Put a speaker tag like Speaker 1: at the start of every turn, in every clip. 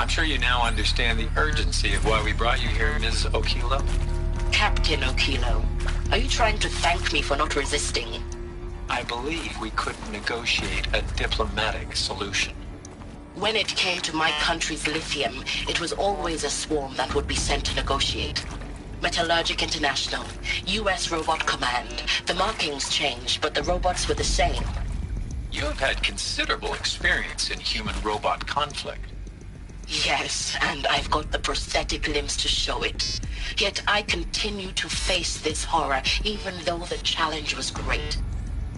Speaker 1: I'm sure you now understand the urgency of why we brought you here, Ms. Okilo.
Speaker 2: Captain Okilo, are you trying to thank me for not resisting?
Speaker 1: I believe we couldn't negotiate a diplomatic solution.
Speaker 2: When it came to my country's lithium, it was always a swarm that would be sent to negotiate. Metallurgic International, U.S. Robot Command. The markings changed, but the robots were the same.
Speaker 1: You have had considerable experience in human-robot conflict.
Speaker 2: Yes, and I've got the prosthetic limbs to show it. Yet I continue to face this horror, even though the challenge was great.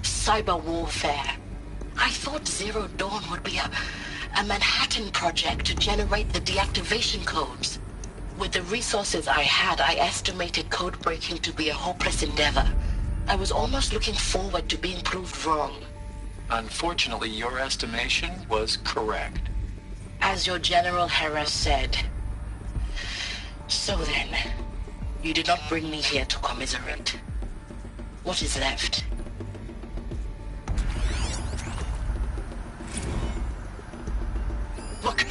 Speaker 2: Cyber warfare. I thought Zero Dawn would be a Manhattan project to generate the deactivation codes. With the resources I had, I estimated code breaking to be a hopeless endeavor. I was almost looking forward to being proved wrong.
Speaker 1: Unfortunately, your estimation was correct.
Speaker 2: As your General Hera said. So then, you did not bring me here to commiserate. What is left?
Speaker 3: Look,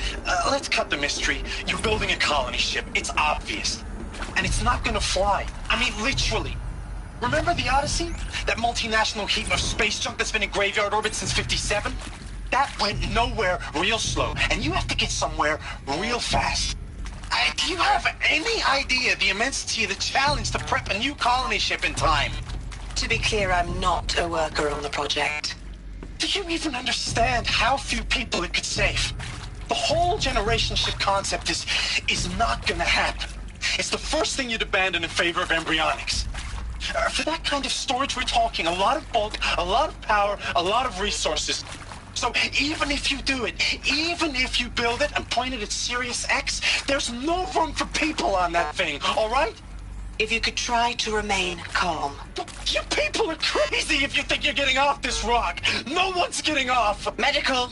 Speaker 3: let's cut the mystery. You're building a colony ship. It's obvious. And it's not gonna fly. I mean, literally. Remember the Odyssey? That multinational heap of space junk that's been in graveyard orbit since '57? That went nowhere real slow. And you have to get somewhere real fast. Do you have any idea the immensity of the challenge to prep a new colony ship in time?
Speaker 2: To be clear, I'm not a worker on the project.
Speaker 3: Do you even understand how few people it could save? The whole generation ship concept is not gonna happen. It's the first thing you'd abandon in favor of embryonics. For that kind of storage, we're talking a lot of bulk, a lot of power, a lot of resources. So even if you do it, even if you build it and point it at Sirius X, there's no room for people on that thing, all right?
Speaker 2: If you could try to remain calm.
Speaker 3: You people are crazy if you think you're getting off this rock. No one's getting off.
Speaker 2: Medical.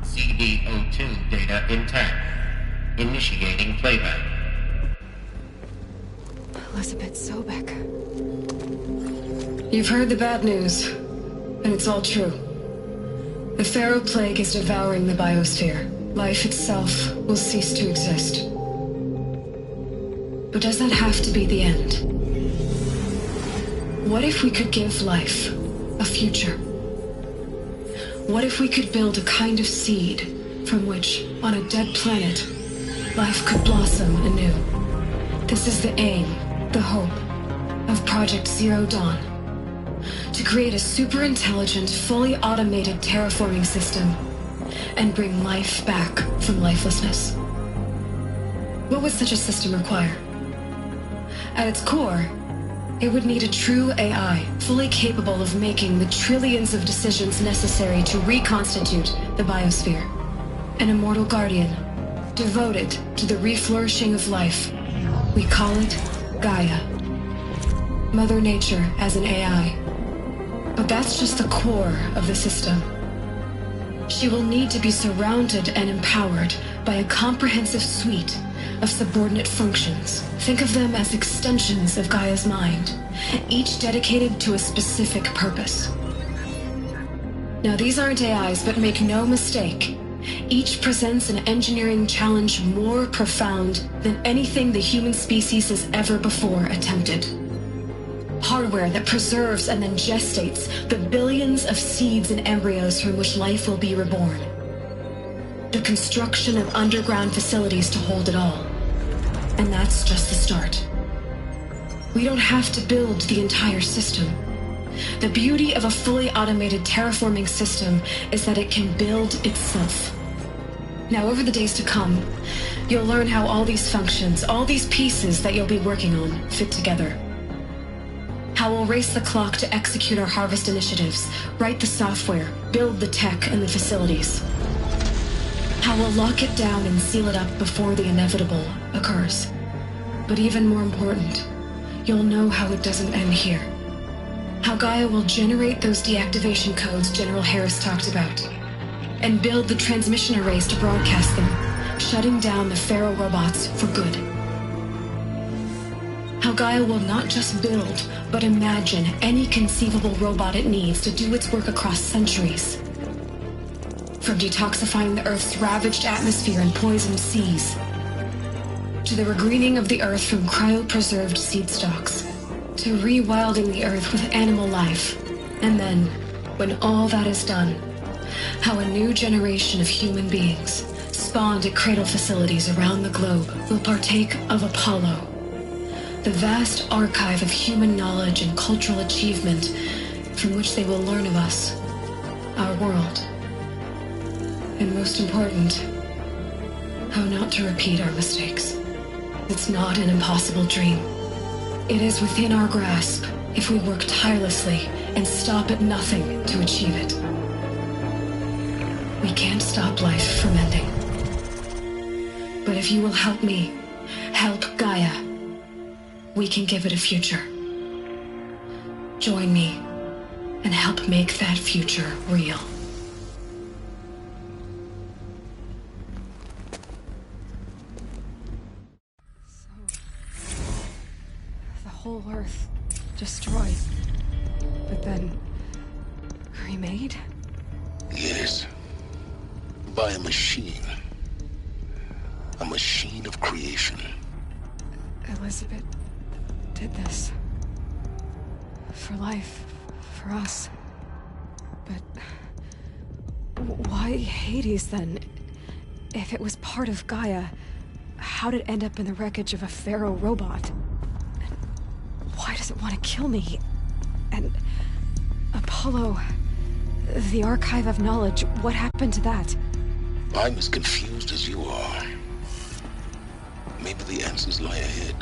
Speaker 4: CD02 data intact. Initiating playback.
Speaker 5: Elizabeth Sobek. You've heard the bad news, and it's all true. The Pharaoh Plague is devouring the biosphere. Life itself will cease to exist. But does that have to be the end? What if we could give life a future? What if we could build a kind of seed from which, on a dead planet, life could blossom anew? This is the aim, the hope, of Project Zero Dawn. To create a super-intelligent, fully automated terraforming system and bring life back from lifelessness. What would such a system require? At its core, it would need a true AI, fully capable of making the trillions of decisions necessary to reconstitute the biosphere. An immortal guardian, devoted to the reflourishing of life. We call it Gaia. Mother Nature as an AI. But that's just the core of the system. She will need to be surrounded and empowered by a comprehensive suite of subordinate functions. Think of them as extensions of Gaia's mind, each dedicated to a specific purpose. Now, these aren't AIs, but make no mistake, each presents an engineering challenge more profound than anything the human species has ever before attempted. Hardware that preserves and then gestates the billions of seeds and embryos from which life will be reborn. The construction of underground facilities to hold it all. And that's just the start. We don't have to build the entire system. The beauty of a fully automated terraforming system is that it can build itself. Now, over the days to come, you'll learn how all these functions, all these pieces that you'll be working on, fit together. How we'll race the clock to execute our harvest initiatives, write the software, build the tech and the facilities. How we'll lock it down and seal it up before the inevitable occurs. But even more important, you'll know how it doesn't end here. How Gaia will generate those deactivation codes General Harris talked about, and build the transmission arrays to broadcast them, shutting down the Pharaoh robots for good. How Gaia will not just build, but imagine any conceivable robot it needs to do its work across centuries. From detoxifying the Earth's ravaged atmosphere and poisoned seas, to the regreening of the Earth from cryopreserved seed stalks, to rewilding the Earth with animal life. And then, when all that is done, how a new generation of human beings, spawned at cradle facilities around the globe, will partake of Apollo, the vast archive of human knowledge and cultural achievement from which they will learn of us, our world. And most important, how not to repeat our mistakes. It's not an impossible dream. It is within our grasp if we work tirelessly and stop at nothing to achieve it. We can't stop life from ending. But if you will help me, help Gaia, we can give it a future. Join me and help make that future real.
Speaker 6: Whole Earth destroyed, but then remade?
Speaker 7: Yes. By a machine. A machine of creation.
Speaker 6: Elizabeth did this. For life. For us. But why Hades then? If it was part of Gaia, how did it end up in the wreckage of a Pharaoh robot? Why does it want to kill me? And Apollo, the archive of knowledge, what happened to that?
Speaker 7: I'm as confused as you are. Maybe the answers lie ahead.